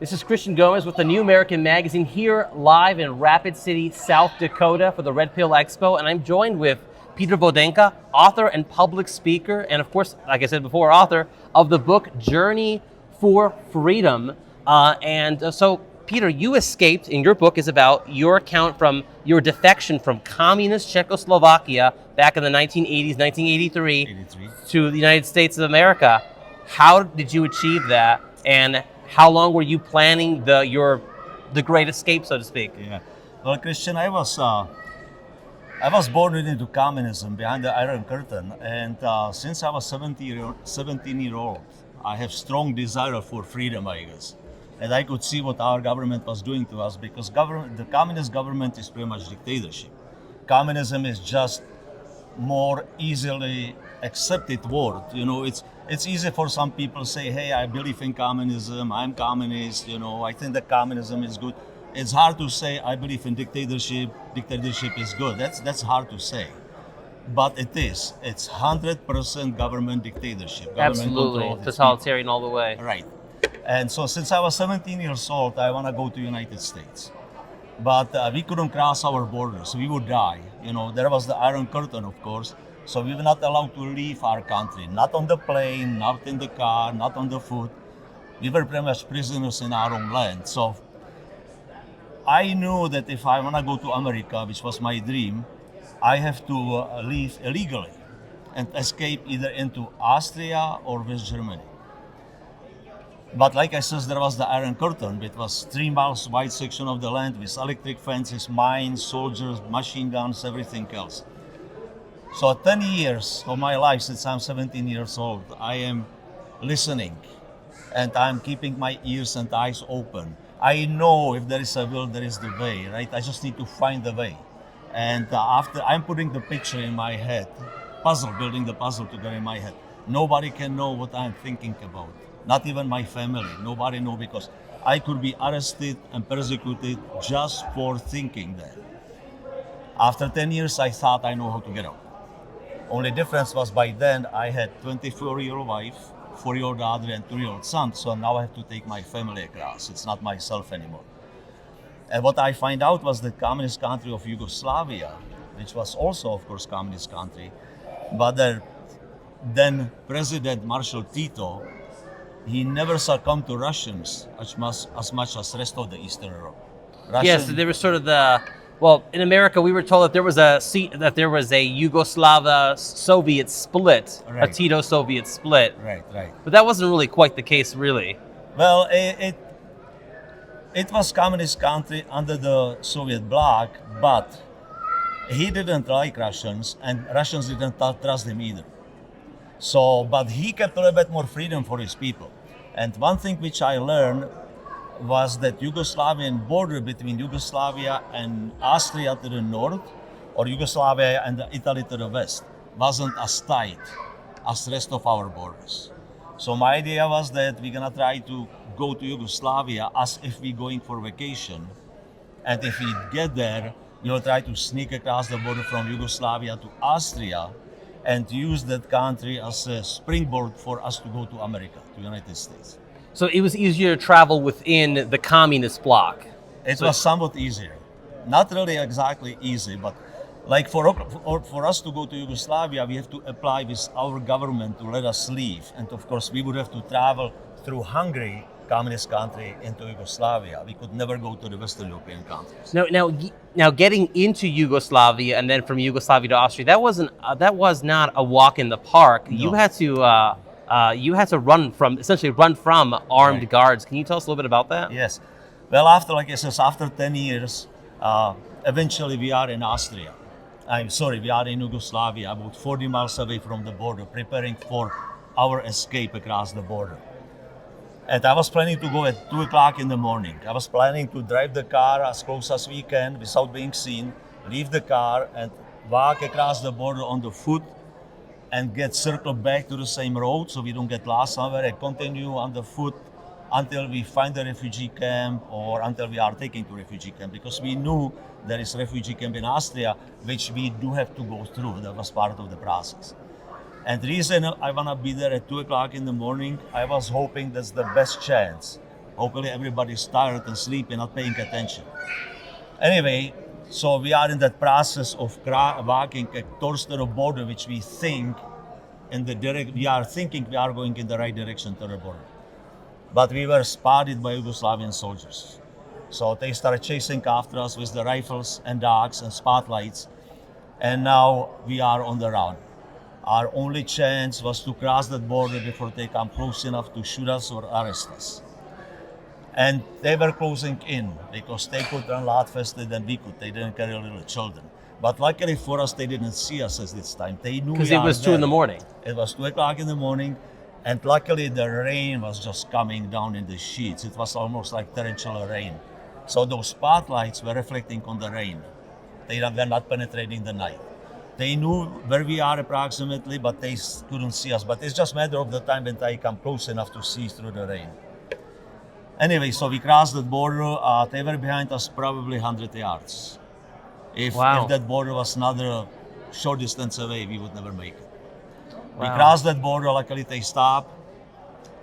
This is Christian Gomez with the New American Magazine here live in Rapid City, South Dakota for the Red Pill Expo. And I'm joined with Peter Vodenka, author and public speaker, and of course, like I said before, author of the book Journey for Freedom. So, Peter, you escaped, in your book is about your account from your defection from Communist Czechoslovakia back in the 1980s, 1983, 83. to the United States of America. How did you achieve that? And how long were you planning the great escape, so to speak? Yeah. Well, Christian, I was born into communism behind the Iron Curtain, and since I was 17 year old, I have strong desire for freedom, I guess. And I could see what our government was doing to us, because the communist government is pretty much dictatorship. Communism is just more easily accepted word. You know, it's easy for some people to say, hey, I believe in communism, I'm communist, I think that communism is good. It's hard to say, I believe in dictatorship is good. That's hard to say. But it is. It's 100% government dictatorship. Government Absolutely, control of its totalitarian all the way. people. Right. And so since I was 17 years old, I want to go to United States. But we couldn't cross our borders. We would die. There was the Iron Curtain, of course. So we were not allowed to leave our country. Not on the plane, not in the car, not on the foot. We were pretty much prisoners in our own land. So I knew that if I want to go to America, which was my dream, I have to leave illegally and escape either into Austria or West Germany. But like I said, there was the Iron Curtain. It was 3 miles wide section of the land with electric fences, mines, soldiers, machine guns, everything else. So 10 years of my life, since I'm 17 years old, I am listening and I'm keeping my ears and eyes open. I know if there is a will, there is the way, right? I just need to find the way. And after I'm putting the picture in my head, building the puzzle together in my head, nobody can know what I'm thinking about. Not even my family. Nobody knows, because I could be arrested and persecuted just for thinking that. After 10 years, I thought I know how to get out. Only difference was by then I had 24-year-old wife, 4-year-old daughter, and 2-year-old son. So now I have to take my family across. It's not myself anymore. And what I find out was the communist country of Yugoslavia, which was also, of course, communist country, but the then President Marshal Tito, he never succumbed to Russians as much as the rest of the Eastern Europe. Yes, there was sort of in America we were told that there was a Yugoslav Soviet split, Right. a Tito-Soviet split. Right. But that wasn't really quite the case, really. Well, it was communist country under the Soviet bloc, but he didn't like Russians, and Russians didn't trust him either. So, but he kept a little bit more freedom for his people. And one thing which I learned was that Yugoslavian border between Yugoslavia and Austria to the north, or Yugoslavia and Italy to the west, wasn't as tight as the rest of our borders. So my idea was that we're gonna try to go to Yugoslavia as if we're going for vacation. And if we get there, we'll try to sneak across the border from Yugoslavia to Austria and use that country as a springboard for us to go to America, to the United States. So it was easier to travel within the communist bloc. It was somewhat easier. Not really exactly easy, but like for us to go to Yugoslavia, we have to apply with our government to let us leave. And of course, we would have to travel through Hungary, communist country, into Yugoslavia. We could never go to the Western European countries. Now, getting into Yugoslavia and then from Yugoslavia to Austria, that was not a walk in the park. No. You had to run from armed Right. guards. Can you tell us a little bit about that? Yes. Well, after 10 years, eventually we are in Austria. We are in Yugoslavia, about 40 miles away from the border, preparing for our escape across the border. And I was planning to go at 2 o'clock in the morning. I was planning to drive the car as close as we can without being seen, leave the car and walk across the border on the foot and get circled back to the same road so we don't get lost somewhere, and continue on the foot until we find the refugee camp or until we are taken to refugee camp, because we knew there is refugee camp in Austria, which we do have to go through. That was part of the process. And the reason I want to be there at 2 o'clock in the morning, I was hoping that's the best chance Hopefully everybody's tired and sleepy, not paying attention. Anyway, so we are in that process of walking towards the border, which we think we are thinking we are going in the right direction to the border. But we were spotted by Yugoslavian soldiers. So they started chasing after us with the rifles and dogs and spotlights. And now we are on the run. Our only chance was to cross that border before they come close enough to shoot us or arrest us. And they were closing in because they could run a lot faster than we could. They didn't carry little children. But luckily for us, they didn't see us at this time. They knew Because it was 2 in the morning. It was 2 o'clock in the morning. And luckily the rain was just coming down in the sheets. It was almost like torrential rain. So those spotlights were reflecting on the rain. They were not penetrating the night. They knew where we are approximately, but they couldn't see us. But it's just a matter of the time when they come close enough to see through the rain. Anyway, so we crossed the border. They were behind us probably 100 yards. If that border was another short distance away, we would never make it. We crossed that border, luckily they stopped.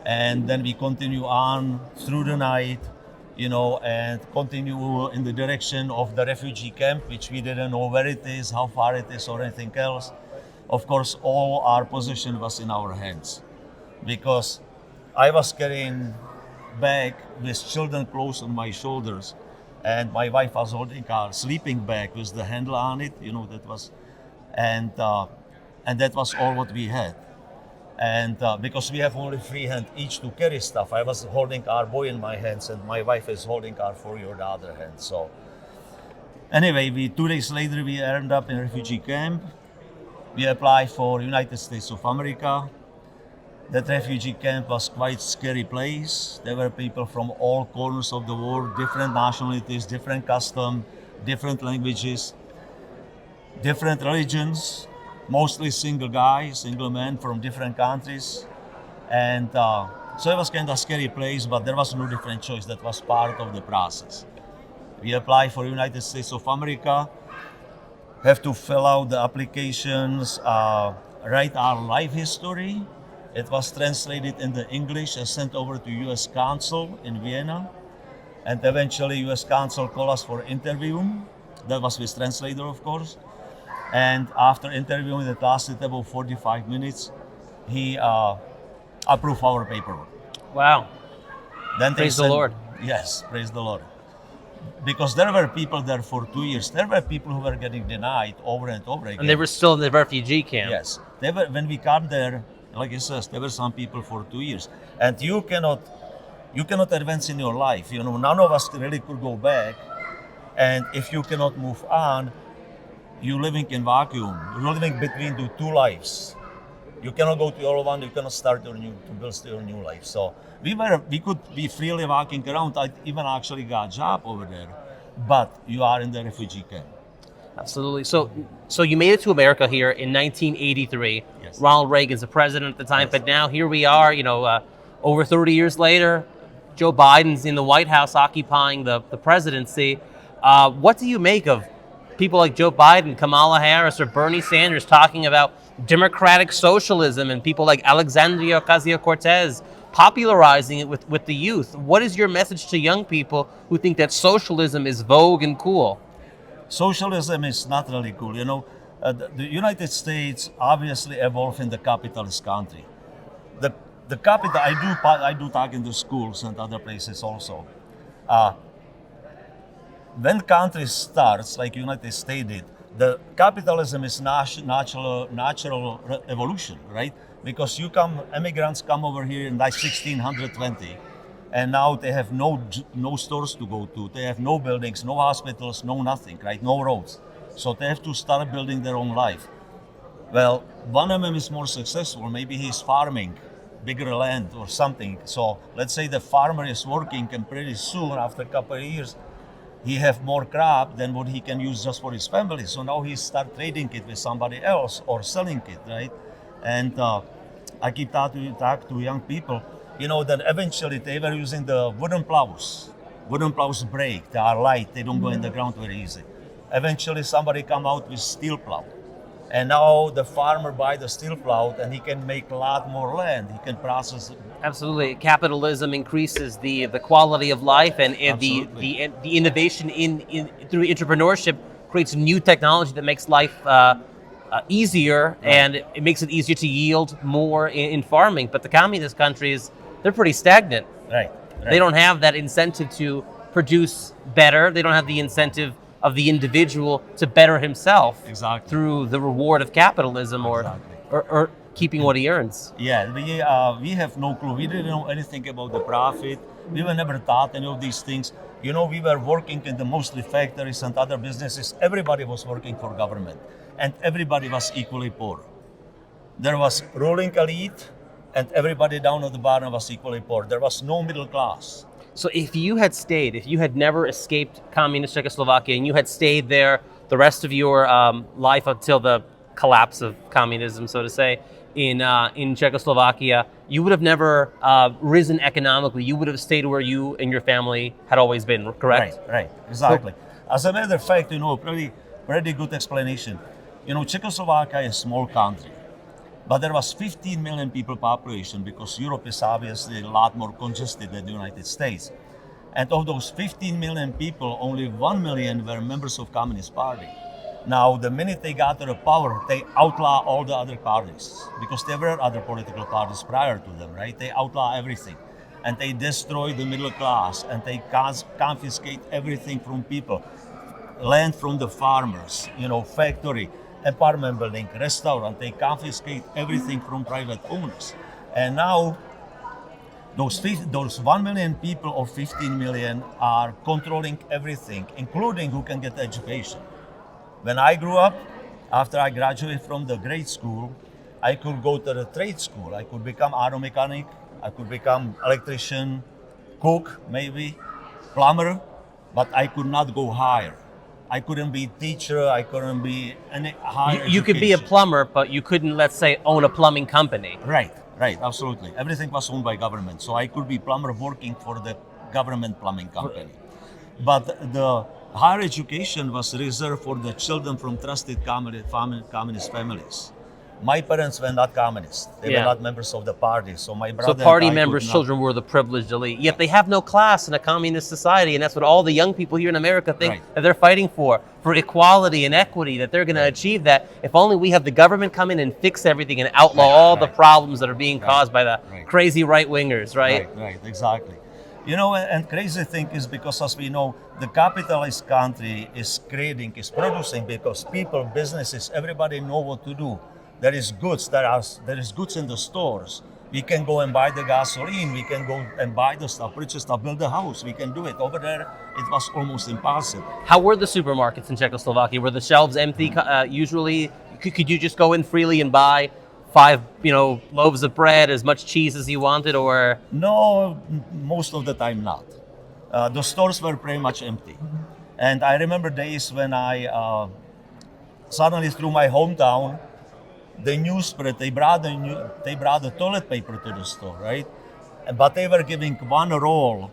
And then we continue on through the night, and continue in the direction of the refugee camp, which we didn't know where it is, how far it is, or anything else. Of course, all our position was in our hands because I was carrying bag with children close on my shoulders, and my wife was holding our sleeping bag with the handle on it. And that was all what we had. And because we have only 3 hands each to carry stuff, I was holding our boy in my hands, and my wife is holding our 4-year-old other hand. So anyway, 2 days later, we ended up in a refugee camp. We applied for United States of America. That refugee camp was quite a scary place. There were people from all corners of the world, different nationalities, different customs, different languages, different religions, mostly single guys, single men from different countries. And so it was kind of a scary place, but there was no different choice. That was part of the process. We applied for United States of America, have to fill out the applications, write our life history. It was translated into English and sent over to U.S. Consul in Vienna. And eventually U.S. Consul called us for interview. That was with translator, of course. And after interviewing that lasted about 45 minutes, he approved our paperwork. Wow. Then praise the Lord. Yes, praise the Lord. Because there were people there for 2 years. There were people who were getting denied over and over again. And they were still in the refugee camp. Yes. They were, when we come there, like I said, there were some people for 2 years. And you cannot advance in your life. None of us really could go back. And if you cannot move on, you're living in vacuum. You're living between the 2 lives. You cannot go to your one. You cannot start to build your new life. So we could be freely walking around. I even actually got a job over there, but you are in the refugee camp. Absolutely. So you made it to America here in 1983. Yes. Ronald Reagan's the president at the time, Yes. but now here we are. Over 30 years later, Joe Biden's in the White House occupying the presidency. What do you make of people like Joe Biden, Kamala Harris, or Bernie Sanders talking about democratic socialism, and people like Alexandria Ocasio-Cortez popularizing it with the youth? What is your message to young people who think that socialism is vogue and cool? Socialism is not really cool. The United States obviously evolved in the capitalist country. The capital, I do talk in the schools and other places also. When country starts, like United States did, the capitalism is natural evolution, right? Because immigrants come over here in like 1620, and now they have no stores to go to. They have no buildings, no hospitals, no nothing, right? No roads. So they have to start building their own life. Well, one of them is more successful. Maybe he's farming bigger land or something. So let's say the farmer is working, and pretty soon, after a couple of years, he have more crop than what he can use just for his family. So now he start trading it with somebody else or selling it, right? And I keep talk to young people, that eventually they were using the wooden plows. Wooden plows break, they are light, they don't go in the ground very easy. Eventually somebody come out with steel plow. And now the farmer buy the steel plow and he can make a lot more land. He can process Absolutely, capitalism increases the quality of life, and the innovation in through entrepreneurship creates new technology that makes life easier, and it makes it easier to yield more in farming. But the communist countries, they're pretty stagnant. Right. They don't have that incentive to produce better. They don't have the incentive of the individual to better himself through the reward of capitalism or keeping what he earns. Yeah, we have no clue. We didn't know anything about the profit. We were never taught any of these things. You know, we were working in the mostly factories and other businesses. Everybody was working for government, and everybody was equally poor. There was ruling elite, and everybody down at the bottom was equally poor. There was no middle class. So if you had never escaped communist Czechoslovakia and you had stayed there the rest of your life until the collapse of communism, so to say, in Czechoslovakia, you would have never risen economically. You would have stayed where you and your family had always been, correct? Right, exactly. As a matter of fact, you know, pretty good explanation. You know, Czechoslovakia is a small country, but there was 15 million people population because Europe is obviously a lot more congested than the United States. And of those 15 million people, only 1 million were members of Communist Party. Now, the minute they got to the power, they outlaw all the other parties because there were other political parties prior to them, right? They outlaw everything, and they destroy the middle class, and they confiscate everything from people, land from the farmers, you know, factory, apartment building, restaurant. They confiscate everything from private owners, and now those 1 million people of 15 million are controlling everything, including who can get education. When I grew up, after I graduated from the grade school, I could go to the trade school. I could become auto mechanic, I could become electrician, cook, maybe, plumber, but I could not go higher. I couldn't be teacher, I couldn't be any higher You could be a plumber, but you couldn't, let's say, own a plumbing company. Right, absolutely. Everything was owned by government, so I could be plumber working for the government plumbing company. But the higher education was reserved for the children from trusted communist families. My parents were not communists. They were not members of the party. So my brother. So party members' children were the privileged elite. Yet they have no class in a communist society, and that's what all the young people here in America think that they're fighting for equality and equity, that they're going to achieve that. If only we have the government come in and fix everything and outlaw all the problems that are being caused by the crazy right-wingers, right? Right, exactly. You know, and crazy thing is because, as we know, the capitalist country is creating, is producing because people, businesses, everybody know what to do. There is goods, there is goods in the stores. We can go and buy the gasoline, we can go and buy the stuff, purchase stuff, build a house, we can do it. Over there, it was almost impossible. How were the supermarkets in Czechoslovakia? Were the shelves empty usually? Could you just go in freely and buy 5, loaves of bread, as much cheese as you wanted, or? No, most of the time not. The stores were pretty much empty. And I remember days when I suddenly through my hometown, the newsprint, they brought the toilet paper to the store, right? But they were giving 1 roll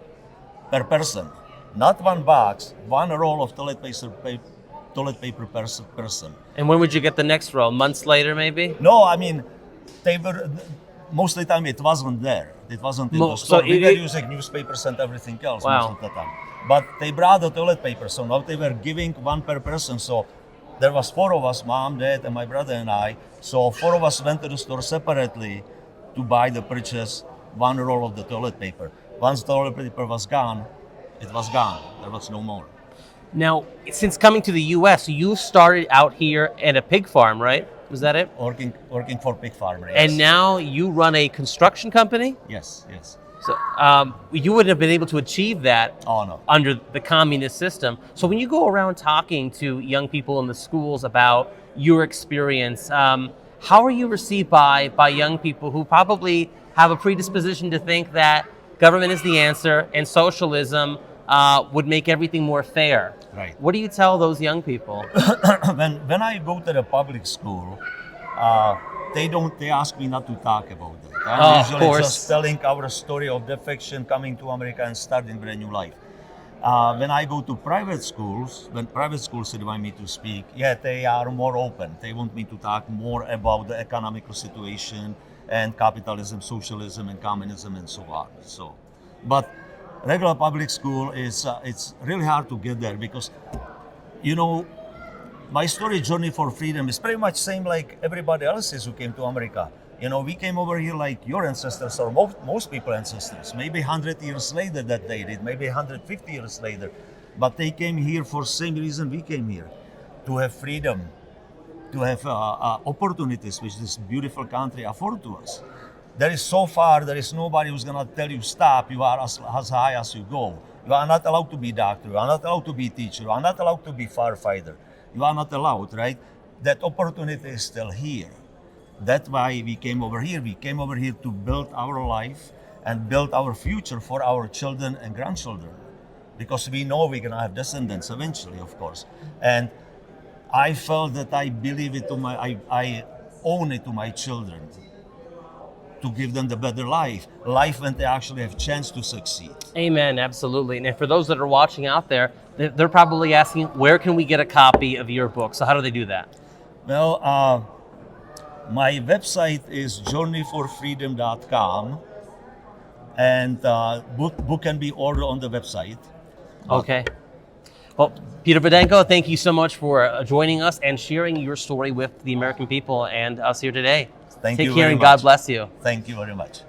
per person, not 1 box, 1 roll of toilet paper per person. And when would you get the next roll? Months later, maybe? No, I mean, they were, most of the time it wasn't there. It wasn't in the store. We were using newspapers and everything else most of the time. But they brought the toilet paper, so now they were giving 1 per person. So there was 4 of us, mom, dad, and my brother and I. So 4 of us went to the store separately to buy the purchase 1 roll of the toilet paper. Once the toilet paper was gone, it was gone. There was no more. Now, since coming to the U.S., you started out here at a pig farm, right? Was that it? Working for pig farmer, yes. And now you run a construction company? Yes. So you wouldn't have been able to achieve that under the communist system. So when you go around talking to young people in the schools about your experience, how are you received by young people who probably have a predisposition to think that government is the answer and socialism would make everything more fair? Right. What do you tell those young people? when I go to the public school, they ask me not to talk about that. I'm usually just telling our story of defection, coming to America and starting a brand new life. When I go to private schools, when private schools invite me to speak, they are more open. They want me to talk more about the economical situation and capitalism, socialism, and communism, and so on. So, but regular public school is it's really hard to get there because, you know, my story, journey for freedom, is pretty much same like everybody else's who came to America. You know, we came over here like your ancestors or most people's ancestors. Maybe 100 years later that they did, maybe 150 years later. But they came here for the same reason we came here, to have freedom, to have opportunities which this beautiful country afford to us. There is so far, there is nobody who's gonna tell you stop, you are as high as you go. You are not allowed to be doctor, you are not allowed to be teacher, you are not allowed to be firefighter. You are not allowed, right? That opportunity is still here. That's why we came over here. We came over here to build our life and build our future for our children and grandchildren. Because we know we're gonna have descendants eventually, of course. And I felt that I believe it to I own it to my children to give them the better life when they actually have chance to succeed. Amen, absolutely. And for those that are watching out there, they're probably asking, where can we get a copy of your book? So how do they do that? Well, my website is journeyforfreedom.com, and book can be ordered on the website. Okay. Well, Peter Vodenka, thank you so much for joining us and sharing your story with the American people and us here today. Thank Take you care very and much. God bless you. Thank you very much.